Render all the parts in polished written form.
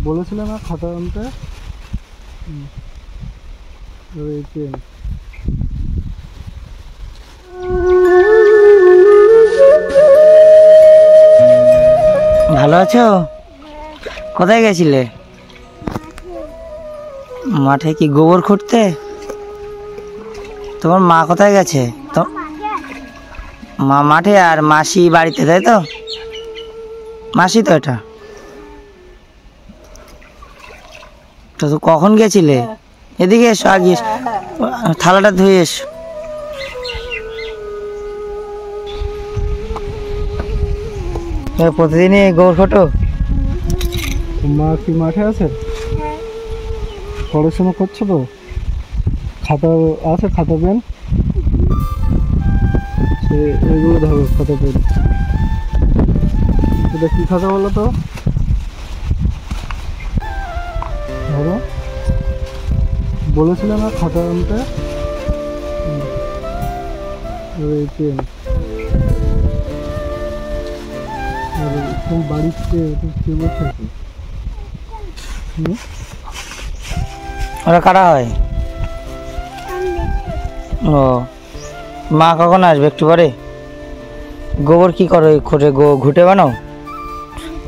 বলেছিলে না খাতা আনতে। ভালো আছো? কোথায় গেছিলে? মাঠে কি গোবর খুঁড়তে? তোমার মা কোথায় গেছে? তো মা মাঠে আর মাসি বাড়িতে, তাই তো? মাসি তো এটা। তো কখন গেছিলে? এদিকে এসো, আগে এসো, থালাটা ধুয়ে এসো। প্রতিদিনই গোবর ফটো? মা কি মাঠে আছে? পড়াশোনা করছো তো? খাতা আছে, খাতা পেন এগুলো ধরো, খাতা পেন। এটা কি খাতা বলো তো? ধরো, বলেছিলে না খাতা আনতে। পেন বাড়িতে কে বসে আছে? ওরা কারা হয়? ও, মা কখন আসবে? একটু পরে। গোবর কি করো? খুঁটে ঘুটে বানাও?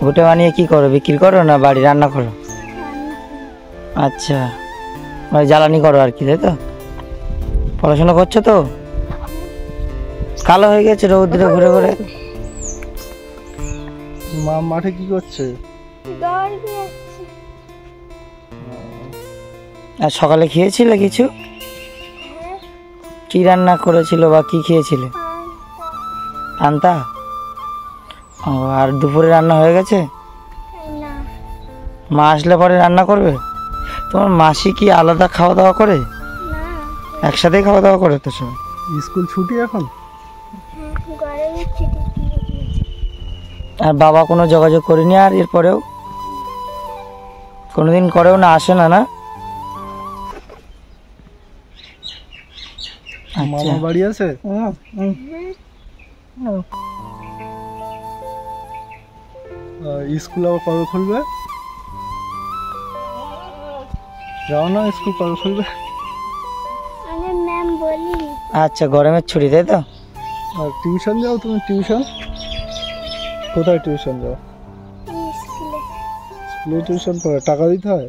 ঘুটে বানিয়ে কি করো? বিক্রি করো না বাড়ি রান্না করো? আচ্ছা, মানে জ্বালানি করো আর কি, তাই তো? পড়াশোনা করছো তো? কালো হয়ে গেছে রৌদ্রে ঘুরে ঘুরে। মা মাঠে কি করছে? আর সকালে খেয়েছিলে কিছু? কি রান্না করেছিল বা কি খেয়েছিলে? পান্তা। ও, আর দুপুরে রান্না হয়ে গেছে? মা আসলে পরে রান্না করবে? তোমার মাসি কি আলাদা খাওয়া দাওয়া করে? একসাথেই খাওয়া দাওয়া করে তো সব? স্কুল ছুটি এখন? আর বাবা কোনো যোগাযোগ করিনি আর এরপরেও? কোনোদিন করেও না, আসে না? না, মামা বাড়ি আছে? স্কুল আবার কবে খুলবে? যাও না, স্কুল কবে খুলবে? আচ্ছা, গরমের ছুটি, তাই তো? আর টিউশন যাও তুমি? টিউশন কোথায় টিউশন যাও? স্কুলে টিউশন পড়ে টাকা দিতে হয়?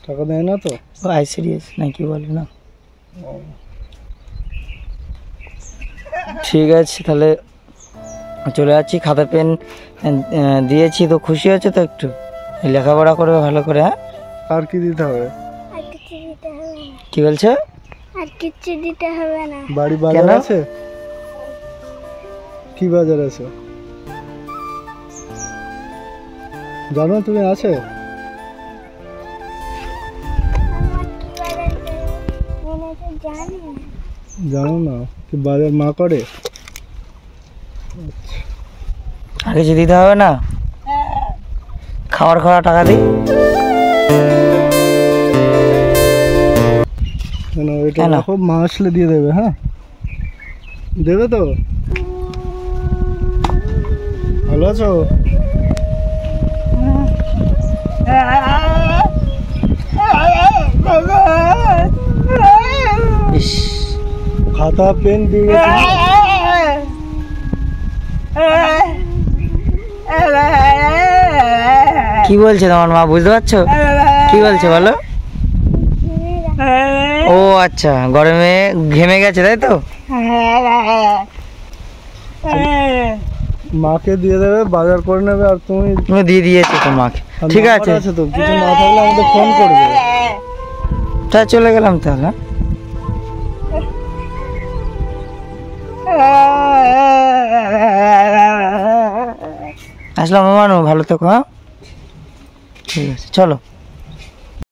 টাকা দেয় না তো? আইসিডিএস নাকি বলে না? ঠিক আছে, তাহলে চলে যাচ্ছি। খাতা পেন দিয়েছি তো, খুশি হচ্ছে তো? একটু লেখাপড়া করবে ভালো করে। হ্যাঁ, আর কি দিতে হবে? কি বলছো? আর কিছু দিতে হবে না। বাড়ি বাজার আছে? কি বাজার আছে জানো তুমি? আছে? জানো না কি বাজার মা করে? আর কিছু দিতে হবে না? খাওয়ার খাওয়া টাকা দিই। এটা দেখো, মা আসলে দিয়ে দেবে। হ্যাঁ, দেবে তো? ভালো আছো? খাতা পেন দিয়ে গেছে। কি বলছে তোমার মা, বুঝতে পারছো? কি বলছে বলো? ও আচ্ছা, গরমে ঘেমে গেছে, তাই তো? মাকে দিয়ে দেবে, বাজার করে নেবে। আর তুমি দিয়ে দিয়েছো তো মাকে? ঠিক আছে তো, কিছু না থাকলে আমাদের ফোন করবে। তা চলে গেলাম তাহলে। আসলাম মামানু, ভালো থেকো। হ্যাঁ, ঠিক আছে, চলো।